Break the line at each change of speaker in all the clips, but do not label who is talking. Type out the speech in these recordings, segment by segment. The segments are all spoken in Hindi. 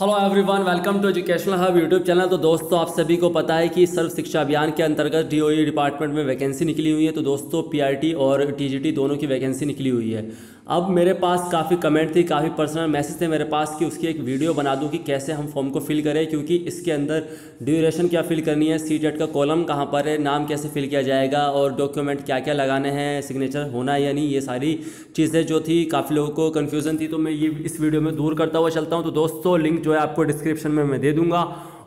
Hello everyone, welcome to educational hub YouTube channel. तो दोस्तों, आप सभी को पता है कि सर्व शिक्षा अभियान के अंतर्गत डीओई डिपार्टमेंट में वैकेंसी निकली हुई है। तो दोस्तों, पीआरटी और टीजीटी दोनों की वैकेंसी निकली हुई है। अब मेरे पास काफ़ी कमेंट थी, काफ़ी पर्सनल मैसेज थे मेरे पास कि उसकी एक वीडियो बना दूं कि कैसे हम फॉर्म को फिल करें, क्योंकि इसके अंदर ड्यूरेशन क्या फिल करनी है, सीटेट का कॉलम कहाँ पर है, नाम कैसे फिल किया जाएगा और डॉक्यूमेंट क्या क्या लगाने हैं, सिग्नेचर होना है या नहीं, ये सारी चीज़ें जो थी काफ़ी लोगों को कन्फ्यूज़न थी। तो मैं ये इस वीडियो में दूर करता हुआ चलता हूँ। तो दोस्तों, लिंक जो है आपको डिस्क्रिप्शन में मैं दे दूँगा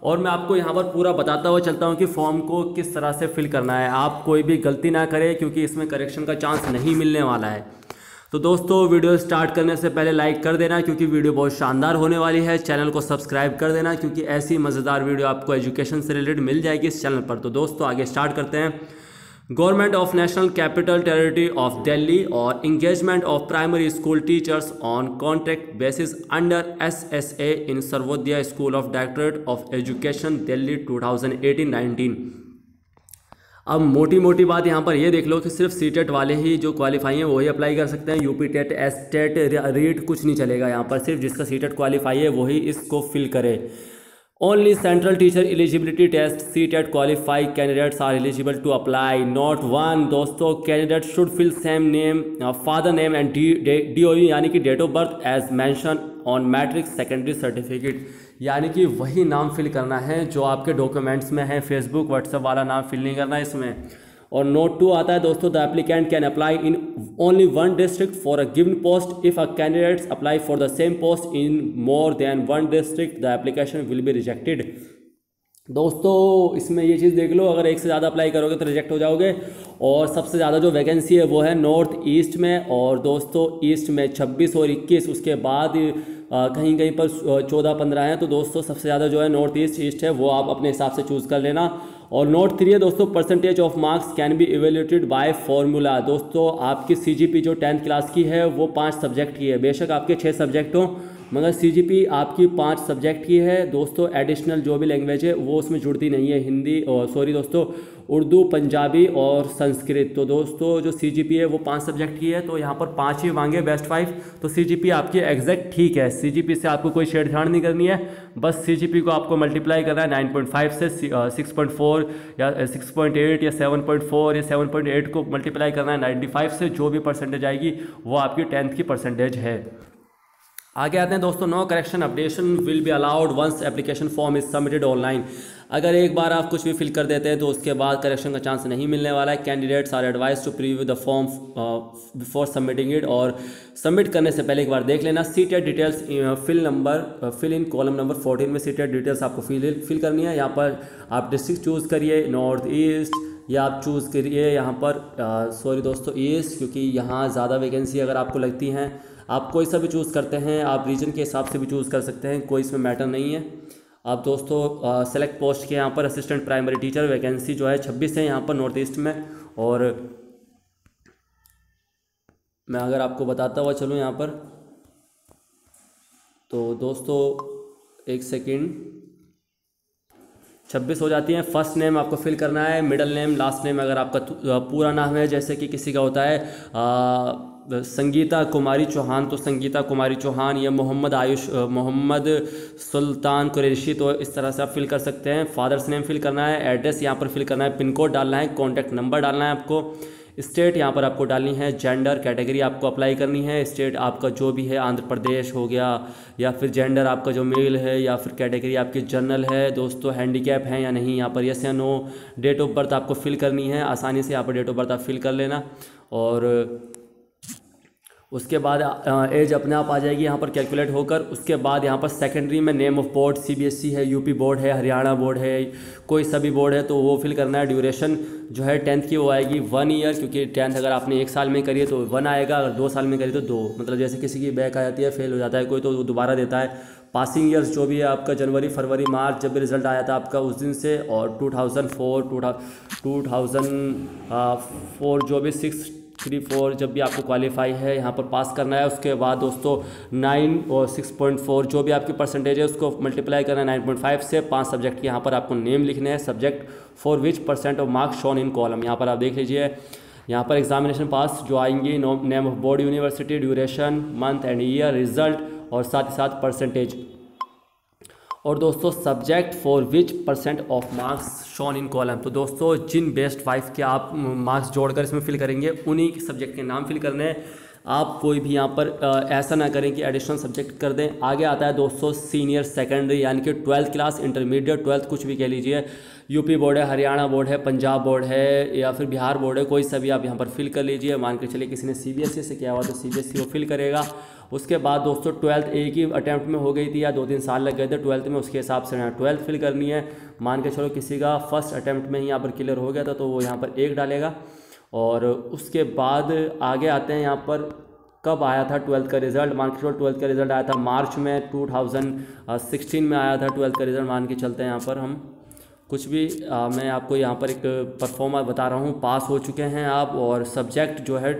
और मैं आपको यहाँ पर पूरा बताता हुआ चलता हूँ कि फॉर्म को किस तरह से फिल करना है। आप कोई भी गलती ना करें, क्योंकि इसमें करेक्शन का चांस नहीं मिलने वाला है। तो दोस्तों, वीडियो स्टार्ट करने से पहले लाइक कर देना, क्योंकि वीडियो बहुत शानदार होने वाली है। चैनल को सब्सक्राइब कर देना, क्योंकि ऐसी मज़ेदार वीडियो आपको एजुकेशन से रिलेटेड मिल जाएगी इस चैनल पर। तो दोस्तों, आगे स्टार्ट करते हैं। Government of national capital territory of Delhi और engagement of primary school teachers on contract basis under SSA in Sarvodaya school of directorate of education Delhi 2018-19। अब मोटी मोटी बात यहाँ पर ये देख लो कि सिर्फ सीटेट वाले ही जो क्वालिफाई हैं वही अप्लाई कर सकते हैं। UP TET, S TET, REET कुछ नहीं चलेगा यहाँ पर। सिर्फ जिसका सीटेट क्वालिफाई है वही इसको फिल करे। Only central teacher eligibility test CTET qualify candidates are eligible to apply. Note 1 दोस्तों, candidate should fill same name, father name and DOE यानी कि date of birth as mention on matric secondary certificate, यानी कि वही नाम फिल करना है जो आपके डॉक्यूमेंट्स में है। फेसबुक व्हाट्सएप वाला नाम फिल नहीं करना है इसमें। और नोट 2 आता है दोस्तों, the applicant can apply in only one district for a given post. If a candidates apply for the same post in more than one district the application will be rejected. दोस्तों, इसमें ये चीज़ देख लो, अगर एक से ज़्यादा अप्लाई करोगे तो रिजेक्ट हो जाओगे। और सबसे ज़्यादा जो वैकेंसी है वो है नॉर्थ ईस्ट में, और दोस्तों ईस्ट में 26 और 21, उसके बाद कहीं कहीं पर 14-15 हैं। तो दोस्तों, सबसे ज़्यादा जो है नॉर्थ ईस्ट है, वो आप अपने हिसाब से चूज़ कर लेना। और नोट 3 है दोस्तों, percentage of marks can be evaluated by formula. दोस्तों, आपकी सीजीपी जो 10th क्लास की है वो 5 सब्जेक्ट की है। बेशक आपके 6 सब्जेक्ट हों, मगर सीजीपी आपकी 5 सब्जेक्ट की है। दोस्तों, एडिशनल जो भी लैंग्वेज है वो उसमें जुड़ती नहीं है। हिंदी और सॉरी दोस्तों, उर्दू, पंजाबी और संस्कृत। तो दोस्तों, जो सीजीपी है वो 5 सब्जेक्ट की है, तो यहाँ पर 5 ही मांगे, बेस्ट 5। तो सीजीपी आपकी एग्जैक्ट ठीक है। सीजीपी से आपको कोई छेड़छाड़ नहीं करनी है, बस सीजीपी को आपको मल्टीप्लाई करना है 9.5 से 6.4 या 6.8 या 7.4 या 7.8 को मल्टीप्लाई करना है 95 से। जो भी परसेंटेज आएगी वो आपकी 10th की परसेंटेज है। आगे आते हैं दोस्तों, no correction updation will be allowed once application form is submitted online. अगर एक बार आप कुछ भी फिल कर देते हैं तो उसके बाद करेक्शन का चांस नहीं मिलने वाला है। Candidates are advise to preview the form before submitting it, और सबमिट करने से पहले एक बार देख लेना। CTET details fill in column number 14 में सीटेट डिटेल्स आपको फिल करनी है। यहाँ पर आप डिस्ट्रिक्ट चूज़ करिए, नॉर्थ ईस्ट, या आप चूज़ करिए यहाँ पर सॉरी दोस्तों ईस्ट, क्योंकि यहाँ ज़्यादा वैकेंसी अगर आपको लगती हैं। आप कोई सा भी चूज़ करते हैं, आप रीजन के हिसाब से भी चूज़ कर सकते हैं, कोई इसमें मैटर नहीं है। आप दोस्तों सेलेक्ट पोस्ट के यहाँ पर असिस्टेंट प्राइमरी टीचर वैकेंसी जो है 26 है यहाँ पर नॉर्थ ईस्ट में। और मैं अगर आपको बताता हुआ चलूँ यहाँ पर, तो दोस्तों एक सेकेंड, 26 हो जाती हैं। फर्स्ट नेम आपको फिल करना है, मिडल नेम, लास्ट नेम अगर आपका पूरा नाम है, जैसे कि किसी का होता है संगीता कुमारी चौहान, तो संगीता कुमारी चौहान, या मोहम्मद सुल्तान कुरैशी, तो इस तरह से आप फिल कर सकते हैं। फादर्स नेम फिल करना है, एड्रेस यहाँ पर फिल करना है, पिन कोड डालना है, कॉन्टैक्ट नंबर डालना है आपको, स्टेट यहाँ पर आपको डालनी है, जेंडर कैटेगरी आपको अप्लाई करनी है। स्टेट आपका जो भी है, आंध्र प्रदेश हो गया, या फिर जेंडर आपका जो मेल है, या फिर कैटेगरी आपकी जनरल है। दोस्तों, हैंडीकैप है या नहीं, यहाँ पर यस या नो। डेट ऑफ बर्थ आपको फिल करनी है, आसानी से यहाँ पर डेट ऑफ बर्थ आप फिल कर लेना। और उसके बाद एज अपने आप आ जाएगी यहाँ पर कैलकुलेट होकर। उसके बाद यहाँ पर सेकेंडरी में नेम ऑफ बोर्ड, सीबीएसई है, यूपी बोर्ड है, हरियाणा बोर्ड है, कोई सा भी बोर्ड है तो वो फिल करना है। ड्यूरेशन जो है 10th की वो आएगी 1 ईयर, क्योंकि 10th अगर आपने 1 साल में करी है तो 1 आएगा, अगर 2 साल में करी तो 2। मतलब जैसे किसी की बैक आ जाती है, फेल हो जाता है कोई, तो दोबारा देता है। पासिंग ईयर्स जो भी है आपका जनवरी, फरवरी, मार्च जब भी रिजल्ट आया था आपका उस दिन से, और 2004 जो भी 634 जब भी आपको क्वालिफाई है यहाँ पर पास करना है। उसके बाद दोस्तों 9 और 6.4 जो भी आपकी परसेंटेज है उसको मल्टीप्लाई करना है 9.5 से। 5 सब्जेक्ट के यहाँ पर आपको नेम लिखने हैं, subject for which % of marks shown in column. यहाँ पर आप देख लीजिए, यहाँ पर एग्जामिनेशन पास जो आएंगी, name of board, university, duration, month and year, result, और साथ ही साथ परसेंटेज। और दोस्तों subject for which % of marks shown in column. तो दोस्तों जिन बेस्ट 5 के आप मार्क्स जोड़कर इसमें फिल करेंगे उन्हीं सब्जेक्ट के नाम फिल करने हैं। आप कोई भी यहाँ पर ऐसा ना करें कि एडिशनल सब्जेक्ट कर दें। आगे आता है दोस्तों सीनियर सेकेंडरी यानी कि 12th क्लास, इंटरमीडिएट, 12th कुछ भी कह लीजिए। यूपी बोर्ड है, हरियाणा बोर्ड है, पंजाब बोर्ड है या फिर बिहार बोर्ड है, कोई सा भी आप यहाँ पर फिल कर लीजिए। मान के चलिए किसी ने CBSE से किया हुआ तो CBSE वो फिल करेगा। उसके बाद दोस्तों 12th एक ही अटैम्प्ट में हो गई थी या 2-3 साल लग गए थे 12th में, उसके हिसाब से 12th फिल करनी है। मान के चलो किसी का फर्स्ट अटैम्प्ट में ही यहाँ पर क्लियर हो गया था तो वो यहाँ पर 1 डालेगा। और उसके बाद आगे आते हैं यहाँ पर कब आया था 12th का रिज़ल्ट। मान के चलो 12th का रिज़ल्ट आया था मार्च में 2016 में आया था 12th का रिज़ल्ट। मान के चलते हैं यहाँ पर हम कुछ भी मैं आपको यहाँ पर एक परफॉर्मर बता रहा हूँ। पास हो चुके हैं आप, और सब्जेक्ट जो है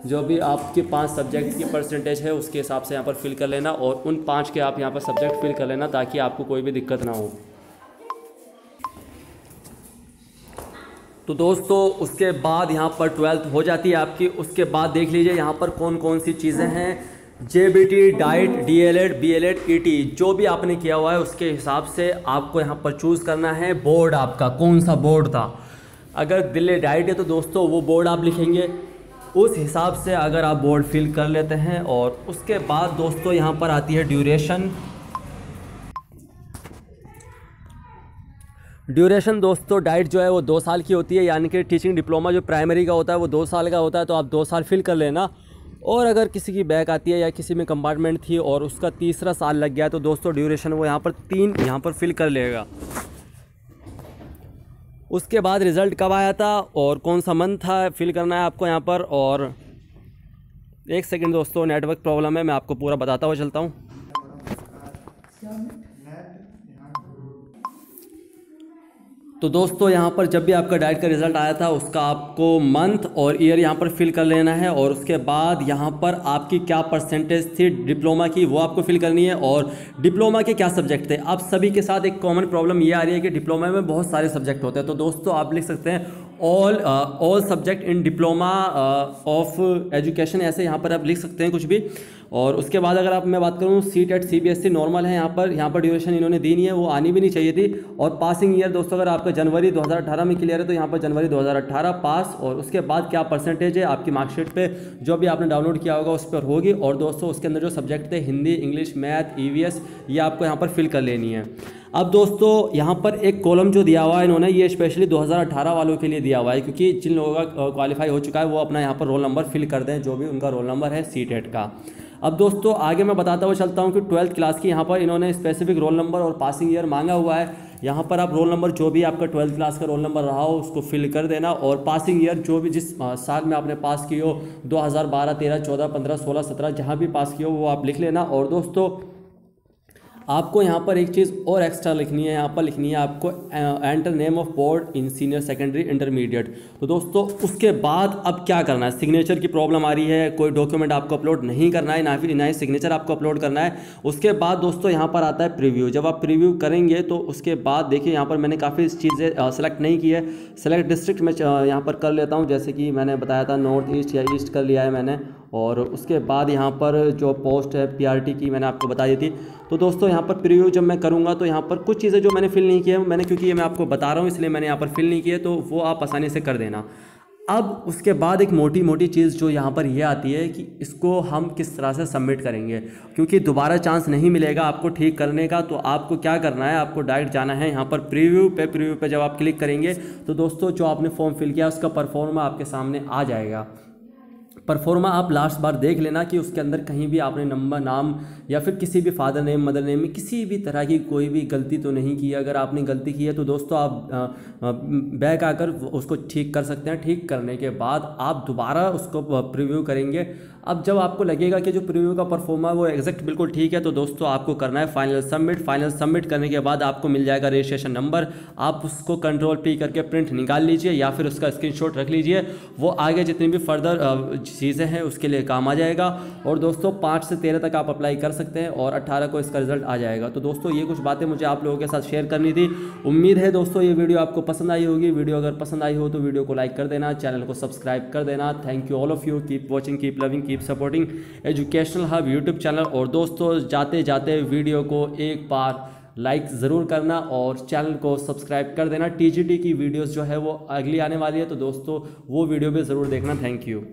जो भी आपके 5 सब्जेक्ट की परसेंटेज है उसके हिसाब से यहाँ पर फिल कर लेना, और उन 5 के आप यहाँ पर सब्जेक्ट फिल कर लेना ताकि आपको कोई भी दिक्कत ना हो। तो दोस्तों उसके बाद यहाँ पर 12th हो जाती है आपकी। उसके बाद देख लीजिए यहाँ पर कौन कौन सी चीज़ें हैं। JBT, diet, DLED, BLED, ET जो भी आपने किया हुआ है उसके हिसाब से आपको यहाँ पर चूज़ करना है। बोर्ड आपका कौन सा बोर्ड था, अगर दिल्ली डाइट है तो दोस्तों वो बोर्ड आप लिखेंगे, उस हिसाब से अगर आप बोर्ड फिल कर लेते हैं। और उसके बाद दोस्तों यहाँ पर आती है ड्यूरेशन। ड्यूरेशन दोस्तों डाइट जो है वो 2 साल की होती है, यानी कि टीचिंग डिप्लोमा जो प्राइमरी का होता है वो 2 साल का होता है, तो आप 2 साल फिल कर लेना। और अगर किसी की बैक आती है या किसी में कंपार्टमेंट थी और उसका 3रा साल लग गया तो दोस्तों ड्यूरेशन वो यहाँ पर 3 यहाँ पर फिल कर लेगा। उसके बाद रिज़ल्ट कब आया था और कौन सा मंथ था फिल करना है आपको यहाँ पर। और 1 सेकंड दोस्तों नेटवर्क प्रॉब्लम है, मैं आपको पूरा बताता हुआ चलता हूँ। तो दोस्तों यहाँ पर जब भी आपका डाइट का रिज़ल्ट आया था उसका आपको मंथ और ईयर यहाँ पर फिल कर लेना है। और उसके बाद यहाँ पर आपकी क्या परसेंटेज थी डिप्लोमा की वो आपको फिल करनी है, और डिप्लोमा के क्या सब्जेक्ट थे। अब सभी के साथ एक कॉमन प्रॉब्लम ये आ रही है कि डिप्लोमा में बहुत सारे सब्जेक्ट होते हैं, तो दोस्तों आप लिख सकते हैं all subject in diploma of education, ऐसे यहाँ पर आप लिख सकते हैं कुछ भी। और उसके बाद अगर मैं बात करूँ CTET CBSE नॉर्मल है, यहाँ पर ड्यूरेशन इन्होंने दी नहीं है, वो आनी भी नहीं चाहिए थी। और पासिंग ईयर दोस्तों अगर आपका जनवरी 2018 में क्लियर है तो यहाँ पर जनवरी 2018 पास। और उसके बाद क्या परसेंटेज है आपकी मार्कशीट पे जो भी आपने डाउनलोड किया होगा उस पर होगी। और दोस्तों उसके अंदर जो सब्जेक्ट थे हिंदी, इंग्लिश, मैथ, EVS ये आपको यहाँ पर फिल कर लेनी है। अब दोस्तों यहाँ पर एक कॉलम जो दिया हुआ है इन्होंने ये स्पेशली 2018 वालों के लिए दिया हुआ है, क्योंकि जिन लोगों का क्वालिफाई हो चुका है वो अपना यहाँ पर रोल नंबर फिल कर दें जो भी उनका रोल नंबर है CTET का। अब दोस्तों आगे मैं बताता हुआ चलता हूँ कि 12th क्लास की यहाँ पर इन्होंने स्पेसिफिक रोल नंबर और पासिंग ईयर मांगा हुआ है। यहाँ पर आप रोल नंबर जो भी आपका 12th क्लास का रोल नंबर रहा हो उसको फिल कर देना, और पासिंग ईयर जो भी जिस साल में आपने पास की हो 2012, 13, 14, 15, 16, 17 जहाँ भी पास की हो वो आप लिख लेना। और दोस्तों आपको यहाँ पर एक चीज़ और एक्स्ट्रा लिखनी है, यहाँ पर लिखनी है आपको enter name of board in senior secondary intermediate. तो दोस्तों उसके बाद अब क्या करना है, सिग्नेचर की प्रॉब्लम आ रही है, कोई डॉक्यूमेंट आपको अपलोड नहीं करना है, ना ही सिग्नेचर आपको अपलोड करना है। उसके बाद दोस्तों यहाँ पर आता है प्रीव्यू। जब आप प्रीव्यू करेंगे तो उसके बाद देखिए यहाँ पर मैंने काफ़ी चीज़ें सेलेक्ट नहीं की है। सेलेक्ट डिस्ट्रिक्ट में यहाँ पर कर लेता हूँ, जैसे कि मैंने बताया था नॉर्थ ईस्ट या ईस्ट कर लिया है मैंने। और उसके बाद यहाँ पर जो पोस्ट है PRT की मैंने आपको बता दी थी। तो दोस्तों यहाँ पर प्रीव्यू जब मैं करूँगा तो यहाँ पर कुछ चीज़ें जो मैंने फिल नहीं की है मैंने, क्योंकि ये मैं आपको बता रहा हूँ इसलिए मैंने यहाँ पर फिल नहीं की है, तो वो आप आसानी से कर देना। अब उसके बाद एक मोटी मोटी चीज़ जो यहाँ पर ये आती है कि इसको हम किस तरह से सबमिट करेंगे, क्योंकि दोबारा चांस नहीं मिलेगा आपको ठीक करने का। तो आपको क्या करना है, आपको डायरेक्ट जाना है यहाँ पर प्रीव्यू पे जब आप क्लिक करेंगे तो दोस्तों जो आपने फॉर्म फिल किया उसका परफॉर्मा आपके सामने आ जाएगा। परफॉर्मा आप लास्ट बार देख लेना कि उसके अंदर कहीं भी आपने नंबर, नाम या फिर किसी भी फादर नेम, मदर नेम में किसी भी तरह की कोई भी गलती तो नहीं की है। अगर आपने गलती की है तो दोस्तों आप बैक आकर उसको ठीक कर सकते हैं। ठीक करने के बाद आप दोबारा उसको प्रीव्यू करेंगे। अब जब आपको लगेगा कि जो प्रीव्यू का परफॉर्मा वो एग्जैक्ट बिल्कुल ठीक है तो दोस्तों आपको करना है फाइनल सबमिट। फाइनल सबमिट करने के बाद आपको मिल जाएगा रजिस्ट्रेशन नंबर, आप उसको Ctrl+P करके प्रिंट निकाल लीजिए या फिर उसका स्क्रीनशॉट रख लीजिए। वो आगे जितनी भी फर्दर चीज़ें हैं उसके लिए काम आ जाएगा। और दोस्तों 5 से 13 तक आप अप्लाई कर सकते हैं और 18 को इसका रिजल्ट आ जाएगा। तो दोस्तों ये कुछ बातें मुझे आप लोगों के साथ शेयर करनी थी। उम्मीद है दोस्तों ये वीडियो आपको पसंद आई होगी। वीडियो अगर पसंद आई हो तो वीडियो को लाइक कर देना, चैनल को सब्सक्राइब कर देना। Thank you all of you, keep watching, keep loving, keep supporting educational hub YouTube channel. और दोस्तों जाते जाते वीडियो को एक बार लाइक ज़रूर करना और चैनल को सब्सक्राइब कर देना। टीजीटी की वीडियोस जो है वो अगली आने वाली है, तो दोस्तों वो वीडियो भी ज़रूर देखना। Thank you.